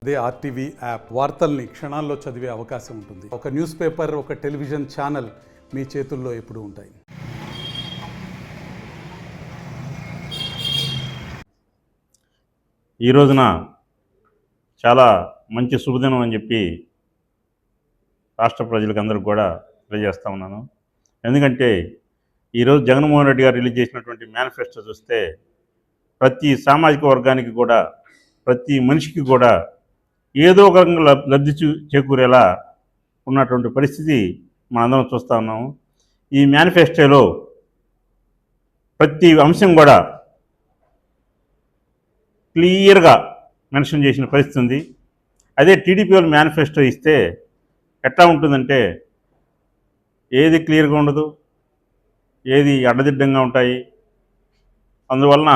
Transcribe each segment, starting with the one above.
అదే RTV app వార్తల్ని క్షణాల్లో చదివే అవకాశం ఉంటుంది. ఒక న్యూస్ పేపర్, ఒక టెలివిజన్ ఛానల్ మీ చేతుల్లో ఎప్పుడూ ఉంటాయి. ఈ రోజున చాలా మంచి శుభదినం అని చెప్పి రాష్ట్ర ప్రజలకు అందరికీ కూడా తెలియజేస్తా ఉన్నాను. ఎందుకంటే ఈరోజు జగన్మోహన్ రెడ్డి గారు రిలీజ్ చేసినటువంటి మేనిఫెస్టో చూస్తే ప్రతి సామాజిక వర్గానికి కూడా, ప్రతి మనిషికి కూడా ఏదో ఒక రకంగా లబ్ధి చేకూరేలా ఉన్నటువంటి పరిస్థితి మనందరం చూస్తూ ఉన్నాము. ఈ మేనిఫెస్టోలో ప్రతి అంశం కూడా క్లియర్గా మెన్షన్ చేసిన పరిస్థితి ఉంది. అదే టీడీపీ వాళ్ళు మేనిఫెస్టో ఇస్తే ఎట్లా ఉంటుందంటే ఏది క్లియర్గా ఉండదు, ఏది అడ్డదిడ్డంగా ఉంటాయి. అందువలన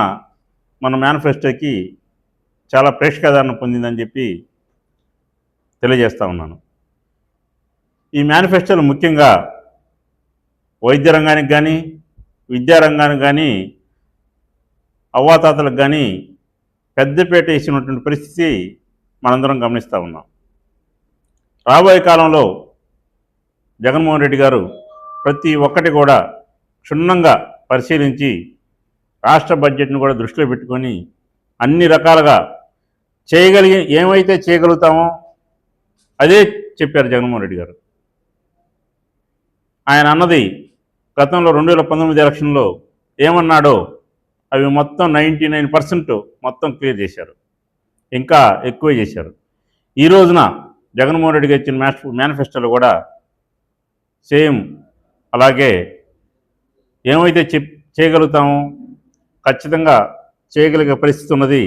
మన మేనిఫెస్టోకి చాలా ప్రేక్షకాదరణ పొందిందని చెప్పి తెలియజేస్తూ ఉన్నాను. ఈ మేనిఫెస్టోలో ముఖ్యంగా వైద్య రంగానికి కానీ, విద్యారంగానికి కానీ, అవ్వాతాతలకు కానీ పెద్దపీట వేసినటువంటి పరిస్థితి మనందరం గమనిస్తూ ఉన్నాం. రాబోయే కాలంలో జగన్మోహన్ రెడ్డి గారు ప్రతి ఒక్కటి కూడా క్షుణ్ణంగా పరిశీలించి రాష్ట్ర బడ్జెట్ను కూడా దృష్టిలో పెట్టుకొని అన్ని రకాలుగా ఏమైతే చేయగలుగుతామో అదే చెప్పారు జగన్మోహన్ రెడ్డి గారు. ఆయన అన్నది గతంలో 2019 ఎలక్షన్లో ఏమన్నాడో అవి మొత్తం 99% మొత్తం క్లియర్ చేశారు, ఇంకా ఎక్కువ చేశారు. ఈ రోజున జగన్మోహన్ రెడ్డి గారు ఇచ్చిన మేనిఫెస్టోలో కూడా సేమ్ అలాగే ఏమైతే చేయగలుగుతామో ఖచ్చితంగా చేయగలిగే పరిస్థితి ఉన్నది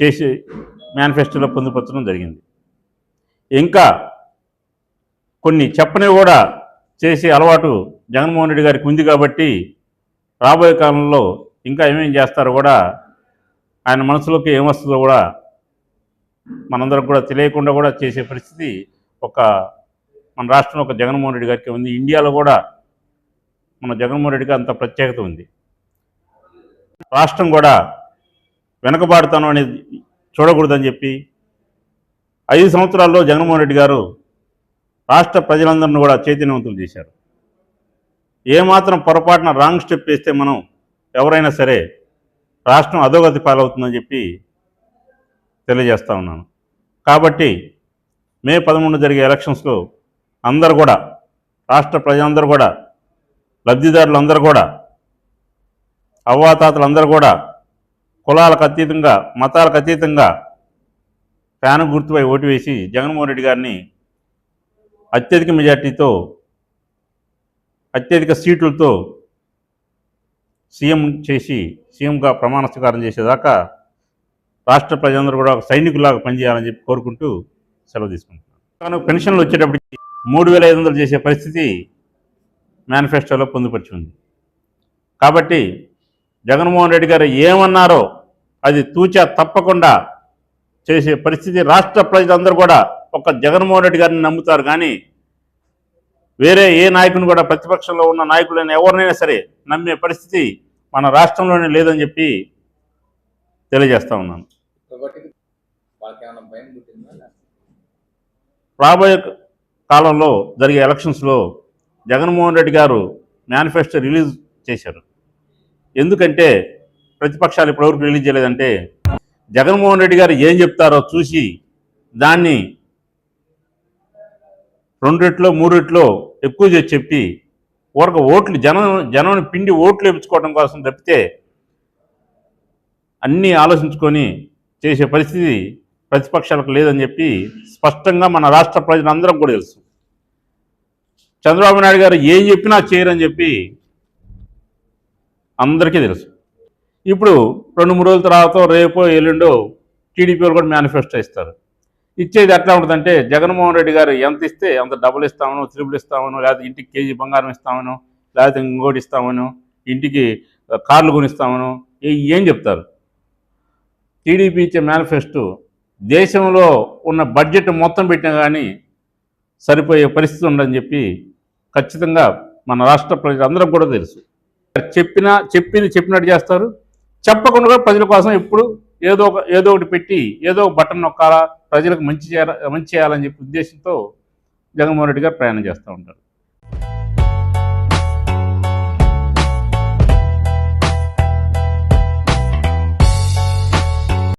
చేసి మేనిఫెస్టోలో పొందుపరచడం జరిగింది. ఇంకా కొన్ని చెప్పని కూడా చేసే అలవాటు జగన్మోహన్ రెడ్డి గారికి ఉంది కాబట్టి రాబోయే కాలంలో ఇంకా ఏమేం చేస్తారో కూడా ఆయన మనసులోకి ఏమొస్తుందో కూడా మనందరికి కూడా తెలియకుండా కూడా చేసే పరిస్థితి మన రాష్ట్రంలో ఒక జగన్మోహన్ రెడ్డి గారికి ఉంది. ఇండియాలో కూడా మన జగన్మోహన్ రెడ్డికి అంత ప్రత్యేకత ఉంది. రాష్ట్రం కూడా వెనకబాటుతనం అనేది చూడకూడదని చెప్పి 5 సంవత్సరాల్లో జగన్మోహన్ రెడ్డి గారు రాష్ట్ర ప్రజలందరినీ కూడా చైతన్యవంతులు చేశారు. ఏమాత్రం పొరపాటున రాంగ్ స్టెప్ వేస్తే మనం ఎవరైనా సరే రాష్ట్రం అధోగతి పాలవుతుందని చెప్పి తెలియజేస్తూ ఉన్నాను. కాబట్టి మే 11 జరిగే ఎలక్షన్స్లో అందరూ కూడా, రాష్ట్ర ప్రజలందరూ కూడా, లబ్ధిదారులందరూ కూడా, అవ్వాతాతలందరూ కూడా కులాలకు అతీతంగా, మతాలకు అతీతంగా ఫ్యాన్ గుర్తుపై ఓటు వేసి జగన్మోహన్ రెడ్డి గారిని అత్యధిక మెజార్టీతో, అత్యధిక సీట్లతో సీఎం చేసి సీఎంగా ప్రమాణ స్వీకారం చేసేదాకా రాష్ట్ర ప్రజలందరూ కూడా ఒక సైనికులాగా పనిచేయాలని చెప్పి కోరుకుంటూ సెలవు తీసుకుంటున్నాను. పెన్షన్లు వచ్చేటప్పటికి 3,500 చేసే పరిస్థితి మేనిఫెస్టోలో పొందుపరిచి ఉంది. కాబట్టి జగన్మోహన్ రెడ్డి గారు ఏమన్నారో అది తూచా తప్పకుండా చేసే పరిస్థితి రాష్ట్ర ప్రజలందరూ కూడా ఒక జగన్మోహన్ రెడ్డి గారిని నమ్ముతారు. కానీ వేరే ఏ నాయకుని కూడా, ప్రతిపక్షంలో ఉన్న నాయకులైనా ఎవరినైనా సరే నమ్మే పరిస్థితి మన రాష్ట్రంలోనే లేదని చెప్పి తెలియజేస్తూ ఉన్నాను. రాబోయే కాలంలో జరిగే ఎలక్షన్స్లో జగన్మోహన్ రెడ్డి గారు మేనిఫెస్టో రిలీజ్ చేశారు. ఎందుకంటే ప్రతిపక్షాలు ఇప్పటివరకు రిలీజ్ చేయలేదంటే జగన్మోహన్ రెడ్డి గారు ఏం చెప్తారో చూసి దాన్ని 2 రెట్లు 3 రెట్లు ఎక్కువ చేసి చెప్పి ఓట్లు జనం పిండి ఓట్లు వేయించుకోవడం కోసం తప్పితే అన్నీ ఆలోచించుకొని చేసే పరిస్థితి ప్రతిపక్షాలకు లేదని చెప్పి స్పష్టంగా మన రాష్ట్ర ప్రజలందరం కూడా తెలుసు. చంద్రబాబు నాయుడు గారు ఏం చెప్పినా చేయరని చెప్పి అందరికీ తెలుసు. ఇప్పుడు 2-3 రోజుల తర్వాత రేపో ఎల్లుండో టీడీపీ వాళ్ళు కూడా మేనిఫెస్టో ఇస్తారు. ఇచ్చేది ఎట్లా ఉంటుందంటే జగన్మోహన్ రెడ్డి గారు ఎంత ఇస్తే అంత డబుల్ ఇస్తామనో, త్రిబుల్ ఇస్తామనో, లేకపోతే ఇంటికి కేజీ బంగారం ఇస్తామనో, లేకపోతే ఇంకోటి ఇస్తామనో, ఇంటికి కార్లు కొనిస్తామనో ఏం చెప్తారు. టీడీపీ ఇచ్చే మేనిఫెస్టో దేశంలో ఉన్న బడ్జెట్ మొత్తం పెట్టినా కానీ సరిపోయే పరిస్థితి ఉండదని చెప్పి ఖచ్చితంగా మన రాష్ట్ర ప్రజలందరూ కూడా తెలుసు. చెప్పినట్టు చేస్తారు, చెప్పకుండా ప్రజల కోసం ఎప్పుడు ఏదో ఒకటి పెట్టి ఏదో ఒక బటన్ నొక్కాలా, ప్రజలకు మంచి చేయాలని చెప్పి ఉద్దేశంతో జగన్మోహన్ రెడ్డి గారు ప్రయాణం చేస్తూ ఉంటారు.